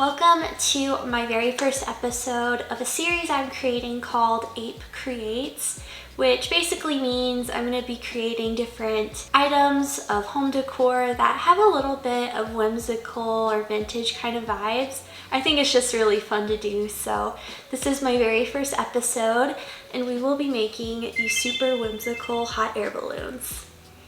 Welcome to my very first episode of a series I'm creating called Ape Creates, which basically means I'm going to be creating different items of home decor that have a little bit of whimsical or vintage kind of vibes. I think it's just really fun to do, so this is my very first episode and we will be making these super whimsical hot air balloons.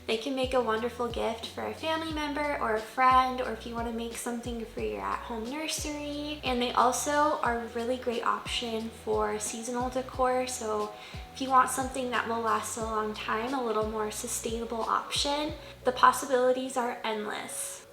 They can make a wonderful gift for a family member or a friend, or if you want to make something for your at-home nursery. And they also are a really great option for seasonal decor. So if you want something that will last a long time, a little more sustainable option, the possibilities are endless.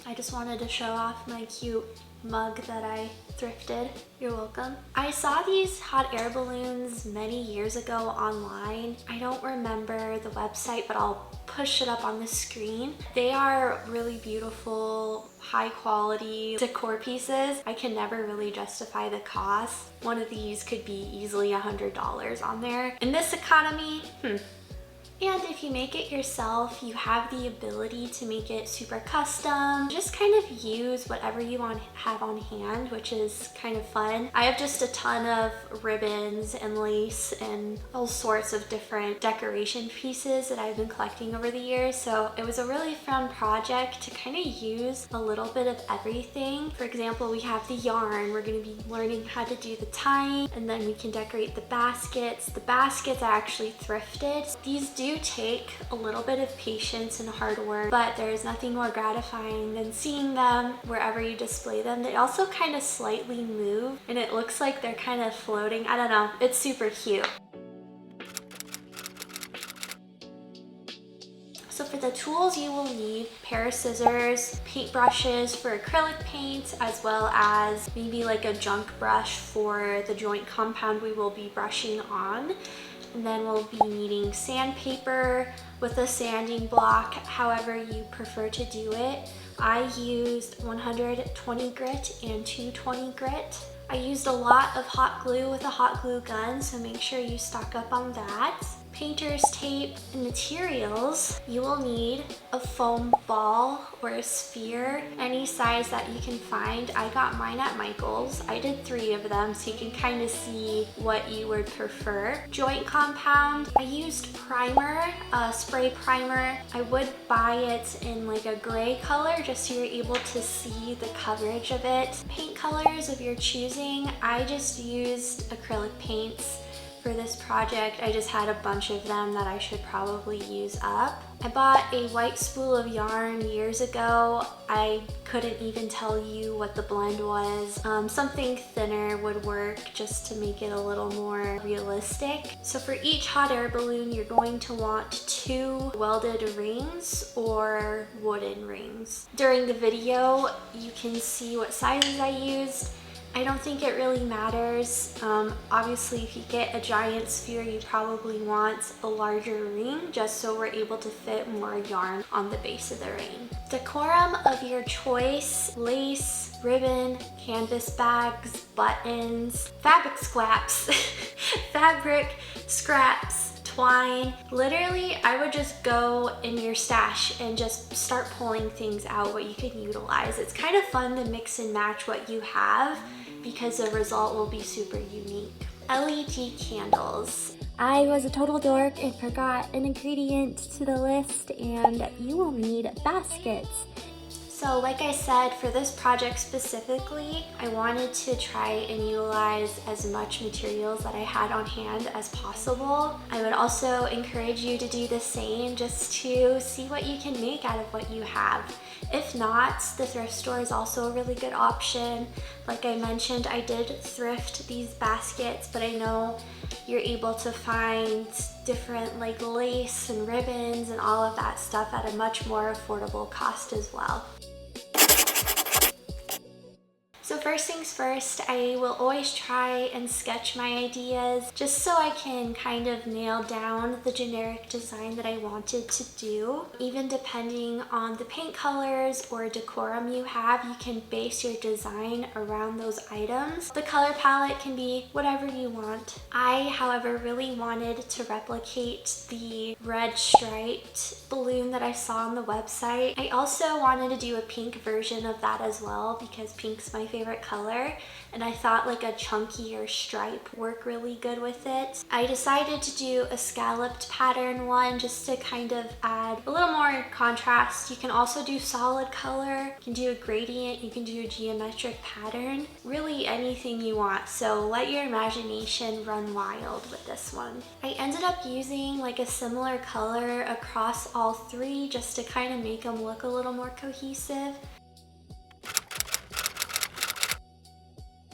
I just wanted to show off my cute mug that I thrifted. You're welcome. I saw these hot air balloons many years ago online. I don't remember the website, but I'll push it up on the screen. They are really beautiful, high quality decor pieces. I can never really justify the cost. One of these could be easily $100 on there. In this economy, And if you make it yourself, you have the ability to make it super custom. Just kind of use whatever you have on hand, which is kind of fun. I have just a ton of ribbons and lace and all sorts of different decoration pieces that I've been collecting over the years. So it was a really fun project to kind of use a little bit of everything. For example, we have the yarn. We're going to be learning how to do the tying, and then we can decorate the baskets. The baskets are actually thrifted. These do take a little bit of patience and hard work, but there's nothing more gratifying than seeing them wherever you display them. They also kind of slightly move and it looks like they're kind of floating. I don't know, it's super cute. So for the tools, you will need a pair of scissors, paint brushes for acrylic paint, as well as maybe like a junk brush for the joint compound we will be brushing on. And then we'll be needing sandpaper with a sanding block, however you prefer to do it. I used 120 grit and 220 grit. I used a lot of hot glue with a hot glue gun, so make sure you stock up on that. Painter's tape and materials. You will need a foam ball or a sphere, any size that you can find. I got mine at Michael's. I did 3 of them, so you can kind of see what you would prefer. Joint compound. I used primer, spray primer. I would buy it in like a gray color just so you're able to see the coverage of it. Paint colors of your choosing. I just used acrylic paints. For this project, I just had a bunch of them that I should probably use up. I bought a white spool of yarn years ago. I couldn't even tell you what the blend was. Something thinner would work just to make it a little more realistic. So for each hot air balloon, you're going to want 2 welded rings or wooden rings. During the video, you can see what sizes I used. I don't think it really matters. Obviously, if you get a giant sphere, you probably want a larger ring just so we're able to fit more yarn on the base of the ring. Decorum of your choice: lace, ribbon, canvas bags, buttons, fabric scraps, twine. Literally, I would just go in your stash and just start pulling things out what you can utilize. It's kind of fun to mix and match what you have because the result will be super unique. LED candles. I was a total dork and forgot an ingredient to the list, and you will need baskets. So like I said, for this project specifically, I wanted to try and utilize as much materials that I had on hand as possible. I would also encourage you to do the same just to see what you can make out of what you have. If not, the thrift store is also a really good option. Like I mentioned, I did thrift these baskets, but I know you're able to find different like lace and ribbons and all of that stuff at a much more affordable cost as well. So first things first, I will always try and sketch my ideas just so I can kind of nail down the generic design that I wanted to do. Even depending on the paint colors or decorum you have, you can base your design around those items. The color palette can be whatever you want. I, however, really wanted to replicate the red striped balloon that I saw on the website. I also wanted to do a pink version of that as well because pink's my favorite color, and I thought like a chunkier stripe worked really good with it. I decided to do a scalloped pattern one just to kind of add a little more contrast. You can also do solid color, you can do a gradient, you can do a geometric pattern, really anything you want. So let your imagination run wild with this one. I ended up using like a similar color across all three just to kind of make them look a little more cohesive.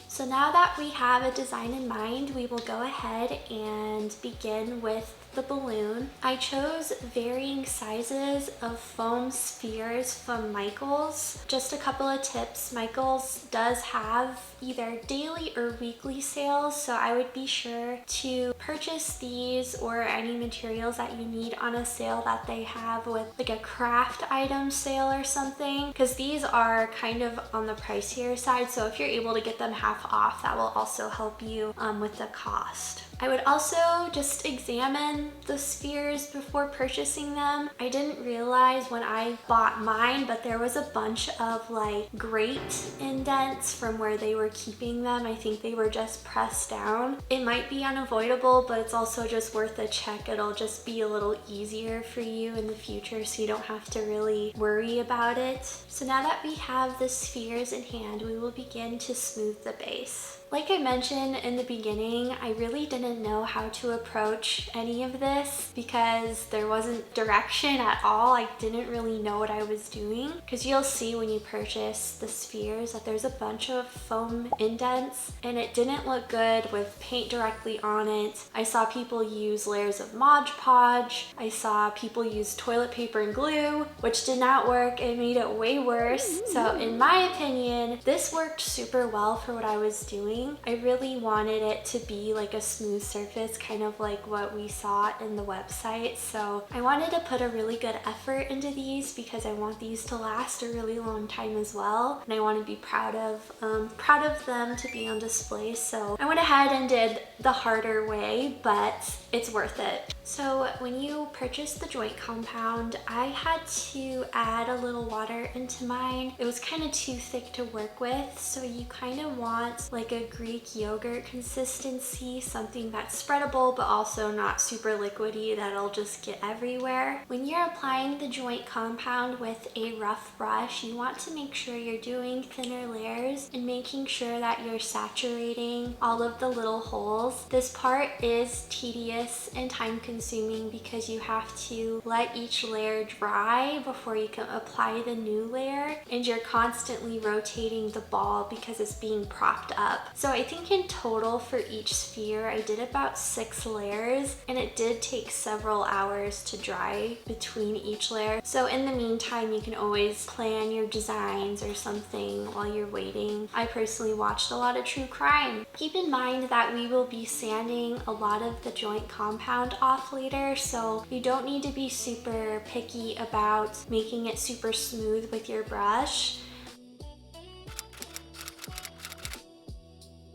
So now that we have a design in mind, we will go ahead and begin with the balloon. I chose varying sizes of foam spheres from Michaels. Just a couple of tips, Michaels does have either daily or weekly sales, so I would be sure to purchase these or any materials that you need on a sale that they have with like a craft item sale or something, because these are kind of on the pricier side, so if you're able to get them half off, that will also help you with the cost. I would also just examine the spheres before purchasing them. I didn't realize when I bought mine, but there was a bunch of like grate indents from where they were keeping them. I think they were just pressed down. It might be unavoidable, but it's also just worth a check. It'll just be a little easier for you in the future so you don't have to really worry about it. So now that we have the spheres in hand, we will begin to smooth the base. Like I mentioned in the beginning, I really didn't know how to approach any of this because there wasn't direction at all. I didn't really know what I was doing, because you'll see when you purchase the spheres that there's a bunch of foam indents and it didn't look good with paint directly on it. I saw people use layers of Mod Podge. I saw people use toilet paper and glue, which did not work. It made it way worse. So in my opinion, this worked super well for what I was doing. I really wanted it to be like a smooth surface, kind of like what we saw in the website. So I wanted to put a really good effort into these because I want these to last a really long time as well. And I want to be proud of them to be on display. So I went ahead and did the harder way, but it's worth it. So when you purchase the joint compound, I had to add a little water into mine. It was kind of too thick to work with, so you kind of want like a Greek yogurt consistency, something that's spreadable but also not super liquidy that'll just get everywhere. When you're applying the joint compound with a rough brush, you want to make sure you're doing thinner layers and making sure that you're saturating all of the little holes. This part is tedious and time consuming because you have to let each layer dry before you can apply the new layer, and you're constantly rotating the ball because it's being propped up. So I think in total for each sphere I did about 6 layers, and it did take several hours to dry between each layer. So in the meantime, you can always plan your designs or something while you're waiting. I personally watched a lot of true crime. Keep in mind that we will be sanding a lot of the joint compound off later, so you don't need to be super picky about making it super smooth with your brush.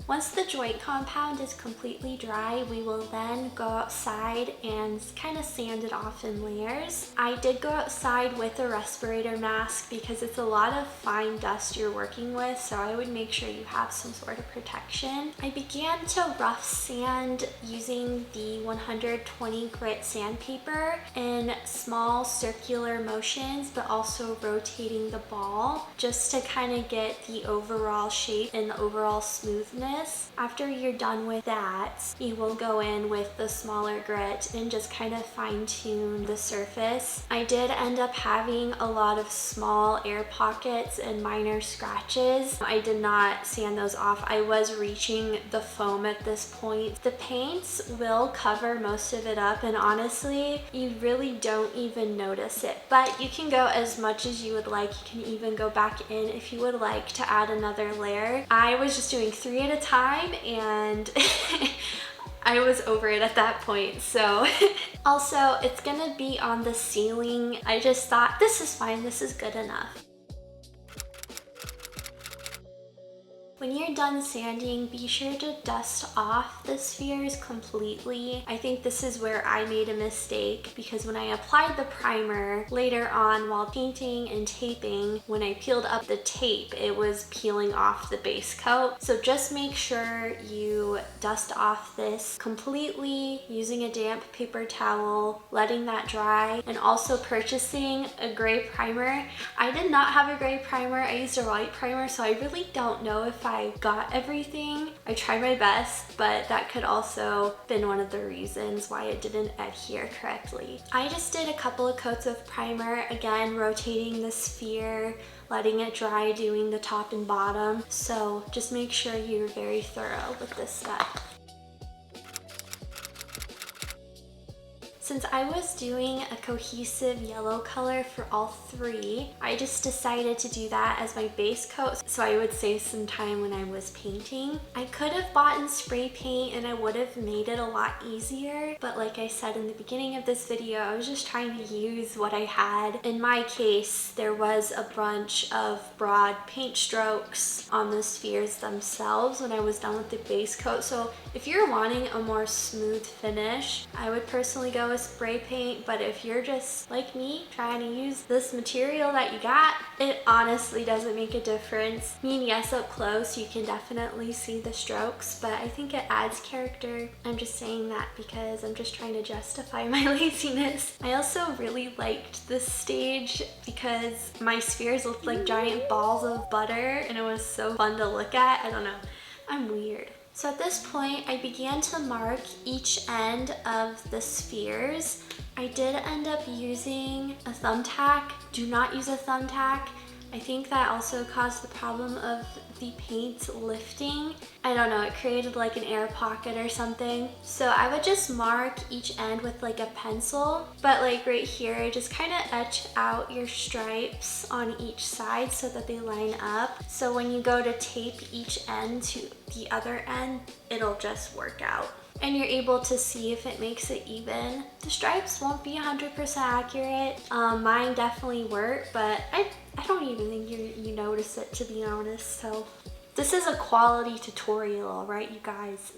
Once the joint compound is completely dry, we will then go outside and kind of sand it off in layers. I did go outside with a respirator mask because it's a lot of fine dust you're working with, so I would make sure you have some sort of protection. I began to rough sand using the 120 grit sandpaper in small circular motions, but also rotating the ball just to kind of get the overall shape and the overall smoothness. this. After you're done with that, you will go in with the smaller grit and just kind of fine tune the surface. I did end up having a lot of small air pockets and minor scratches. I did not sand those off. I was reaching the foam at this point. The paints will cover most of it up, and honestly, you really don't even notice it, but you can go as much as you would like. You can even go back in if you would like to add another layer. I was just doing 3 at a time, and I was over it at that point. So also, it's gonna be on the ceiling. I just thought, this is fine, this is good enough. When you're done sanding, be sure to dust off the spheres completely. I think this is where I made a mistake, because when I applied the primer later on while painting and taping, when I peeled up the tape, it was peeling off the base coat. So just make sure you dust off this completely using a damp paper towel, letting that dry, and also purchasing a gray primer. I did not have a gray primer. I used a white primer, so I really don't know if I got everything. I tried my best, but that could also been one of the reasons why it didn't adhere correctly. I just did a couple of coats of primer, again rotating the sphere, letting it dry, doing the top and bottom. So just make sure you're very thorough with this step. Since I was doing a cohesive yellow color for all 3, I just decided to do that as my base coat so I would save some time when I was painting. I could have bought in spray paint and I would have made it a lot easier, but like I said in the beginning of this video, I was just trying to use what I had. In my case, there was a bunch of broad paint strokes on the spheres themselves when I was done with the base coat. So if you're wanting a more smooth finish, I would personally go with spray paint, but if you're just like me trying to use this material that you got, it honestly doesn't make a difference. I mean, yes, up close you can definitely see the strokes, but I think it adds character. I'm just saying that because I'm just trying to justify my laziness. I also really liked this stage because my spheres looked like giant balls of butter and it was so fun to look at. I don't know, I'm weird. So at this point, I began to mark each end of the spheres. I did end up using a thumbtack. Do not use a thumbtack. I think that also caused the problem of the paint lifting. I don't know, it created like an air pocket or something. So I would just mark each end with like a pencil, but like right here, just kind of etch out your stripes on each side so that they line up. So when you go to tape each end to the other end, it'll just work out. And you're able to see if it makes it even. The stripes won't be 100% accurate. Mine definitely work, but I don't even think you notice it, to be honest. So this is a quality tutorial, right, you guys?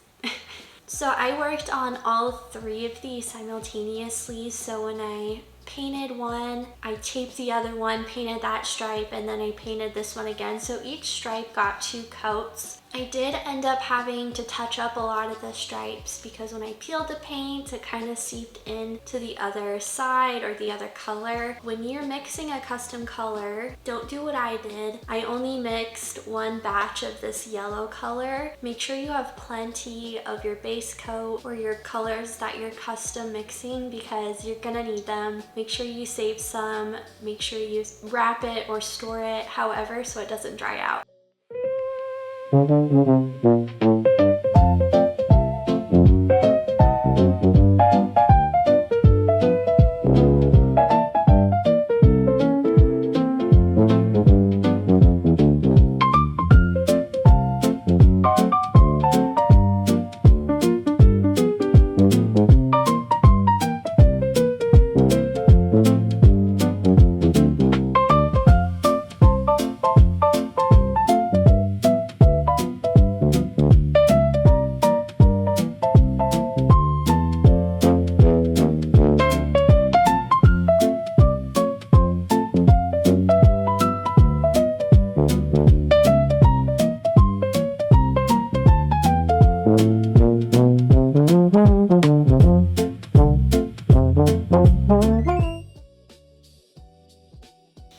So I worked on all 3 of these simultaneously. So when I painted one, I taped the other one, painted that stripe, and then I painted this one again. So each stripe got 2 coats. I did end up having to touch up a lot of the stripes because when I peeled the paint, it kind of seeped into the other side or the other color. When you're mixing a custom color, don't do what I did. I only mixed 1 batch of this yellow color. Make sure you have plenty of your base coat or your colors that you're custom mixing because you're gonna need them. Make sure you save some. Make sure you wrap it or store it, however, so it doesn't dry out.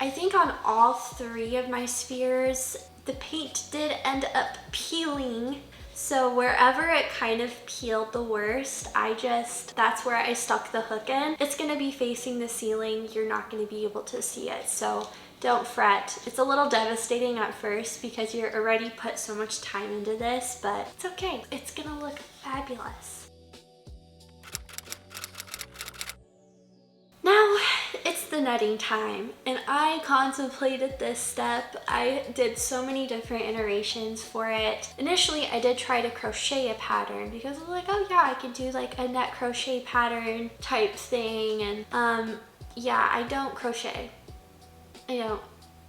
I think on all 3 of my spheres, the paint did end up peeling. So wherever it kind of peeled the worst, that's where I stuck the hook in. It's gonna be facing the ceiling. You're not gonna be able to see it. So don't fret. It's a little devastating at first because you're already put so much time into this, but it's okay. It's gonna look fabulous. Now it's the netting time, and I contemplated this step. I did so many different iterations for it. Initially, I did try to crochet a pattern because I was like, oh yeah, I can do like a net crochet pattern type thing. And yeah, I don't crochet. I don't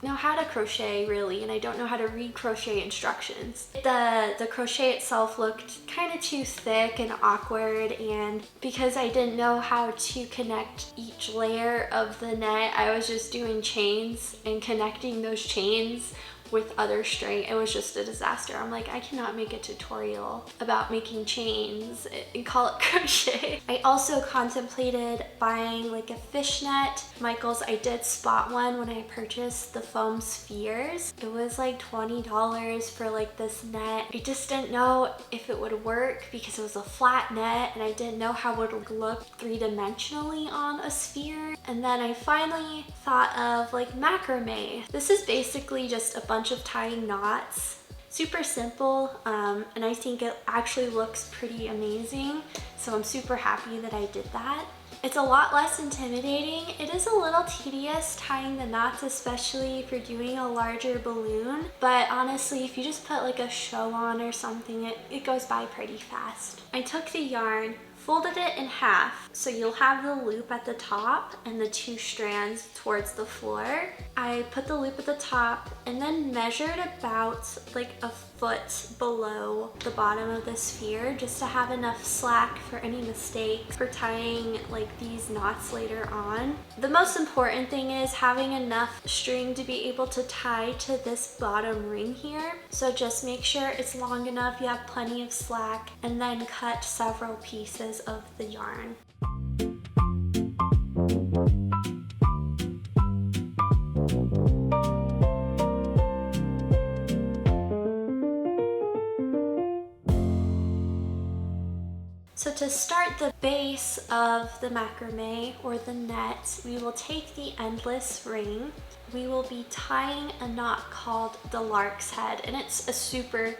know how to crochet really, and I don't know how to read crochet instructions. The crochet itself looked kind of too thick and awkward, and because I didn't know how to connect each layer of the net, I was just doing chains and connecting those chains with other string. It was just a disaster. I'm like, I cannot make a tutorial about making chains and call it crochet. I also contemplated buying like a fishnet. Michael's, I did spot one when I purchased the foam spheres. It was like $20 for like this net. I just didn't know if it would work because it was a flat net and I didn't know how it would look three-dimensionally on a sphere. And then I finally thought of like macrame. This is basically just a bunch of tying knots. Super simple, and I think it actually looks pretty amazing. So I'm super happy that I did that. It's a lot less intimidating. It is a little tedious tying the knots, especially if you're doing a larger balloon. But honestly, if you just put like a show on or something, it goes by pretty fast. I took the yarn, folded it in half, so you'll have the loop at the top and the two strands towards the floor. I put the loop at the top and then measured about like a foot below the bottom of the sphere just to have enough slack for any mistakes for tying like these knots later on. The most important thing is having enough string to be able to tie to this bottom ring here. So just make sure it's long enough, you have plenty of slack, and then cut several pieces of the yarn. So to start the base of the macrame or the net, we will take the endless ring. We will be tying a knot called the lark's head, and it's a super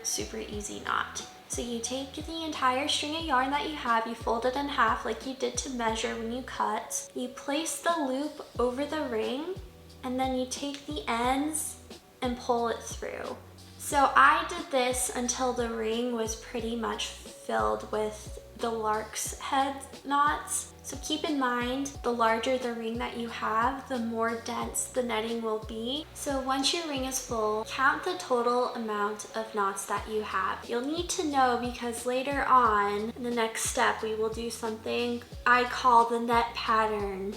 easy knot. So you take the entire string of yarn that you have, you fold it in half like you did to measure when you cut. You place the loop over the ring, and then you take the ends and pull it through. So I did this until the ring was pretty much filled with the lark's head knots. So keep in mind, the larger the ring that you have, the more dense the netting will be. So once your ring is full, count the total amount of knots that you have. You'll need to know because later on, in the next step, we will do something I call the net pattern.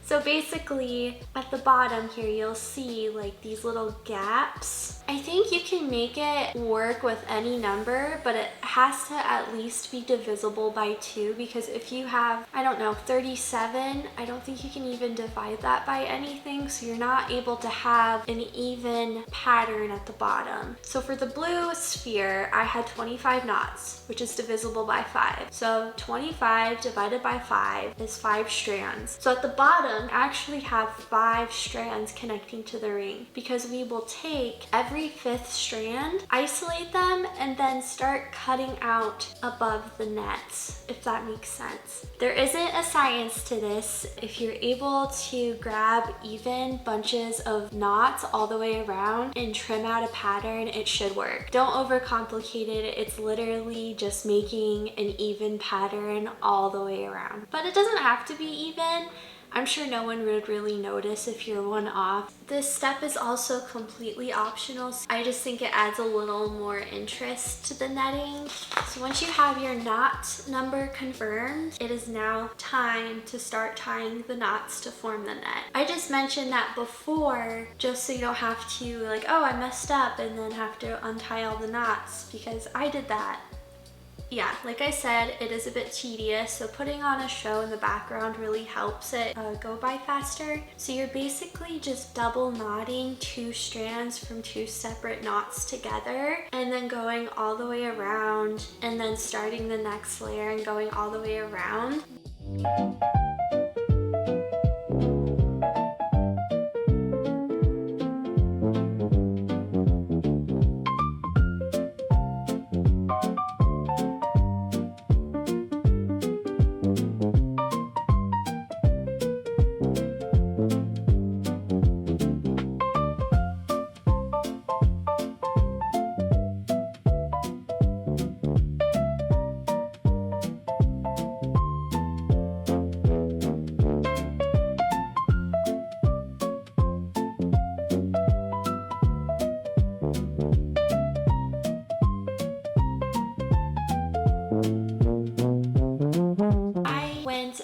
So basically, at the bottom here, you'll see like these little gaps. I think you can make it work with any number, but it has to at least be divisible by 2, because if you have, I don't know, 37, I don't think you can even divide that by anything, so you're not able to have an even pattern at the bottom. So for the blue sphere, I had 25 knots, which is divisible by 5. So 25 divided by 5 is 5 strands. So at the bottom, I actually have 5 strands connecting to the ring, because we will take every 5th strand, isolate them, and then start cutting out above the nets, if that makes sense. There isn't a science to this. If you're able to grab even bunches of knots all the way around and trim out a pattern, it should work. Don't overcomplicate it. It's literally just making an even pattern all the way around. But it doesn't have to be even. I'm sure no one would really notice if you're one off. This step is also completely optional. I just think it adds a little more interest to the netting. So once you have your knot number confirmed, it is now time to start tying the knots to form the net. I just mentioned that before, just so you don't have to like, oh, I messed up and then have to untie all the knots, because I did that. Yeah, like I said, it is a bit tedious, so putting on a show in the background really helps it go by faster. So you're basically just double knotting 2 strands from 2 separate knots together, and then going all the way around, and then starting the next layer and going all the way around.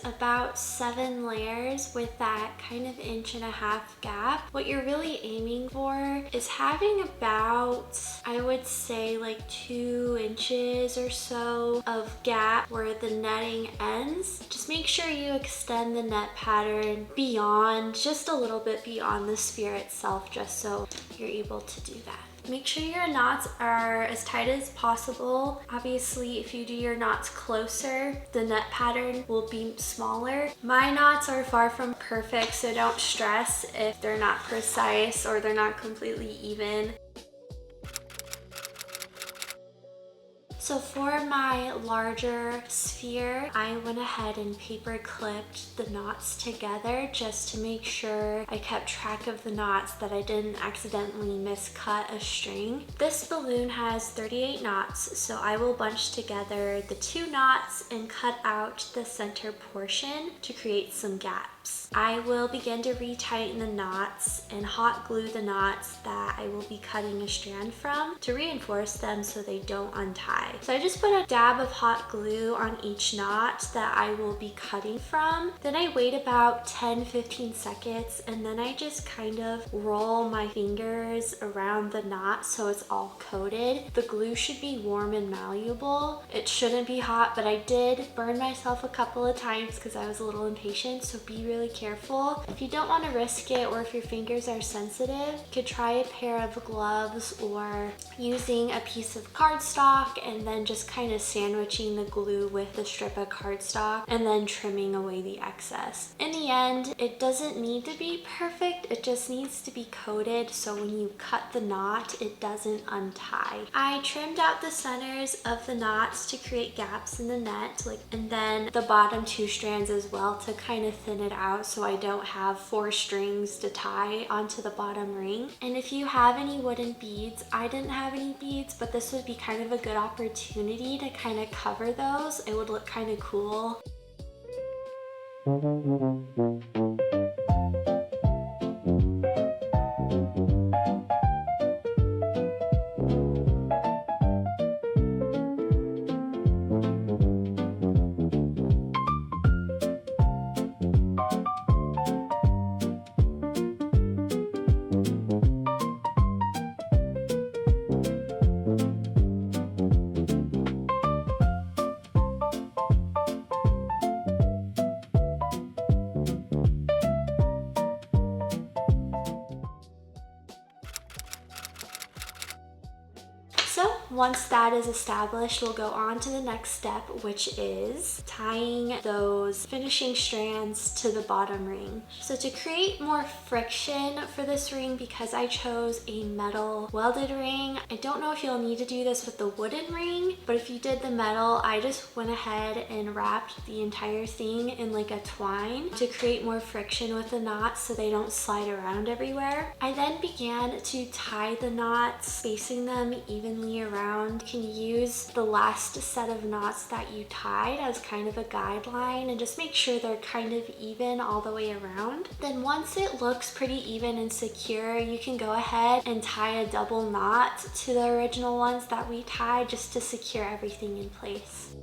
About 7 layers with that kind of 1.5-inch gap. What you're really aiming for is having about, I would say, like 2 inches or so of gap where the netting ends. Just make sure you extend the net pattern beyond, just a little bit beyond the sphere itself, just so you're able to do that. Make sure your knots are as tight as possible. Obviously, if you do your knots closer, the net pattern will be smaller. My knots are far from perfect, so don't stress if they're not precise or they're not completely even. So for my larger sphere, I went ahead and paper clipped the knots together just to make sure I kept track of the knots, that I didn't accidentally miscut a string. This balloon has 38 knots, so I will bunch together the 2 knots and cut out the center portion to create some gaps. I will begin to retighten the knots and hot glue the knots that I will be cutting a strand from to reinforce them so they don't untie. So I just put a dab of hot glue on each knot that I will be cutting from. Then I wait about 10-15 seconds, and then I just kind of roll my fingers around the knot so it's all coated. The glue should be warm and malleable. It shouldn't be hot, but I did burn myself a couple of times because I was a little impatient, so be really careful. If you don't want to risk it, or if your fingers are sensitive, you could try a pair of gloves or using a piece of cardstock and then just kind of sandwiching the glue with the strip of cardstock and then trimming away the excess. In the end, it doesn't need to be perfect, it just needs to be coated so when you cut the knot, it doesn't untie. I trimmed out the centers of the knots to create gaps in the net, and then the bottom 2 strands as well to kind of thin it out so I don't have 4 strings to tie onto the bottom ring. And if you have any wooden beads, I didn't have any beads, but this would be kind of a good opportunity to kind of cover those. It would look kind of cool. So once that is established, we'll go on to the next step, which is tying those finishing strands to the bottom ring. So to create more friction for this ring, because I chose a metal welded ring, I don't know if you'll need to do this with the wooden ring, but if you did the metal, I just went ahead and wrapped the entire thing in like a twine to create more friction with the knots so they don't slide around everywhere. I then began to tie the knots, spacing them evenly around. You can use the last set of knots that you tied as kind of a guideline and just make sure they're kind of even all the way around. Then once it looks pretty even and secure, you can go ahead and tie a double knot to the original ones that we tied just to secure everything in place.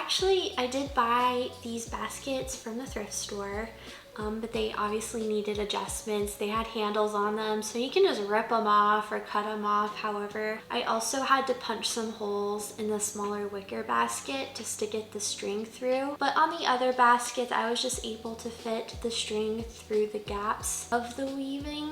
Actually, I did buy these baskets from the thrift store. But they obviously needed adjustments. They had handles on them, so you can just rip them off or cut them off. However, I also had to punch some holes in the smaller wicker basket just to get the string through. But on the other basket, I was just able to fit the string through the gaps of the weaving.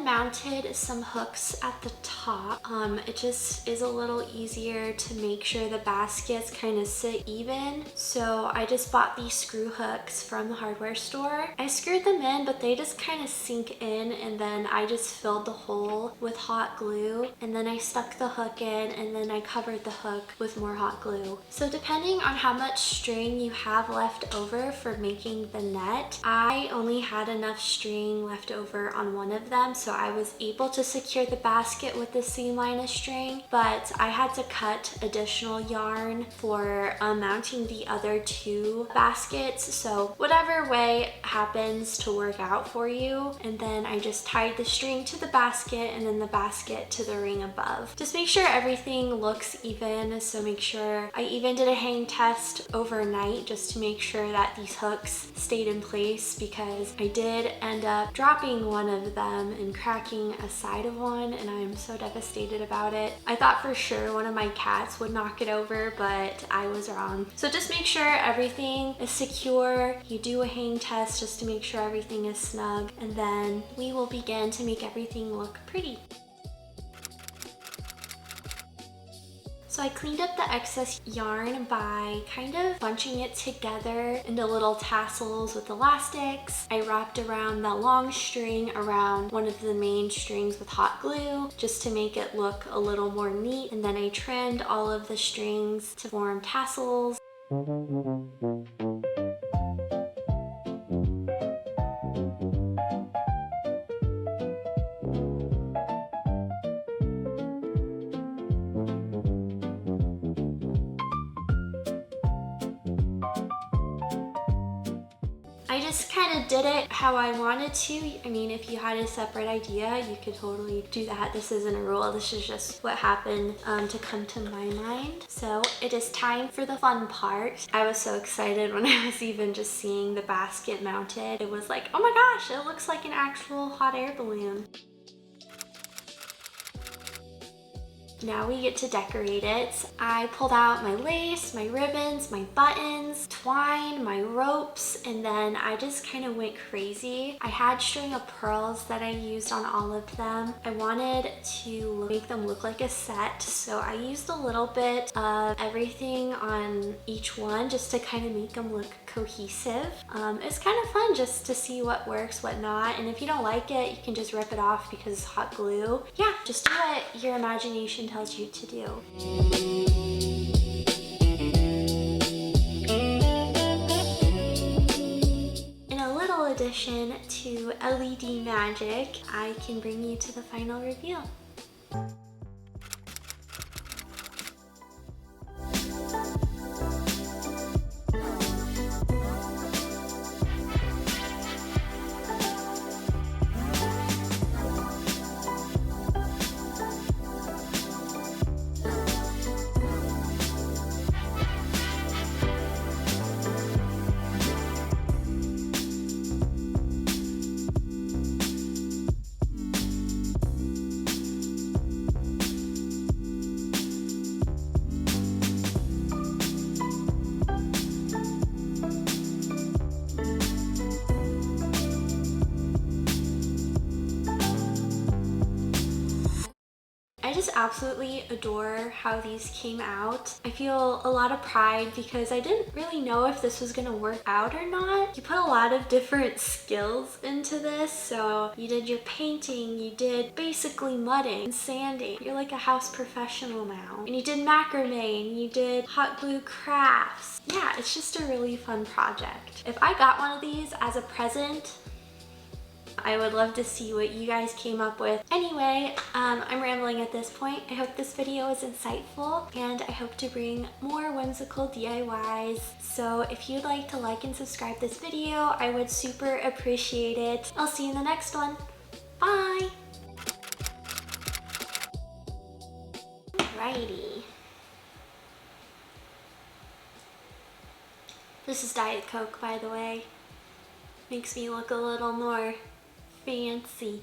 Mounted some hooks at the top. It just is a little easier to make sure the baskets kind of sit even. So I just bought these screw hooks from the hardware store. I screwed them in, but they just kind of sink in, and then I just filled the hole with hot glue, and then I stuck the hook in, and then I covered the hook with more hot glue. So depending on how much string you have left over for making the net, I only had enough string left over on one of them, so I was able to secure the basket with the seam line of string, but I had to cut additional yarn for mounting the other two baskets. So whatever way happens to work out for you. And then I just tied the string to the basket and then the basket to the ring above. Just make sure everything looks even. So make sure I even did a hang test overnight just to make sure that these hooks stayed in place, because I did end up dropping one of them and cracking a side of one, and I'm so devastated about it. I thought for sure one of my cats would knock it over, but I was wrong. So just make sure everything is secure. You do a hang test just to make sure everything is snug, and then we will begin to make everything look pretty. So I cleaned up the excess yarn by kind of bunching it together into little tassels with elastics. I wrapped around the long string around one of the main strings with hot glue just to make it look a little more neat, and then I trimmed all of the strings to form tassels. I just kind of did it how I wanted to. I mean, if you had a separate idea, you could totally do that. This isn't a rule. This is just what happened to come to my mind. So it is time for the fun part. I was so excited when I was even just seeing the basket mounted. It was like, oh my gosh, it looks like an actual hot air balloon. Now we get to decorate it. I pulled out my lace, my ribbons, my buttons, twine, my ropes, and then I just kind of went crazy. I had string of pearls that I used on all of them. I wanted to make them look like a set, so I used a little bit of everything on each one just to kind of make them look cohesive. It's kind of fun just to see what works, what not, and if you don't like it, you can just rip it off because it's hot glue. Yeah, just do what your imagination tells you to do. In a little addition to LED magic, I can bring you to the final reveal. I just absolutely adore how these came out. I feel a lot of pride because I didn't really know if this was gonna work out or not. You put a lot of different skills into this. So you did your painting, you did basically mudding and sanding. You're like a house professional now. And you did macrame, and you did hot glue crafts. Yeah, it's just a really fun project. If I got one of these as a present, I would love to see what you guys came up with. Anyway, I'm rambling at this point. I hope this video was insightful, and I hope to bring more whimsical DIYs. So if you'd like to like and subscribe this video, I would super appreciate it. I'll see you in the next one. Bye! Alrighty. This is Diet Coke, by the way. Makes me look a little more fancy.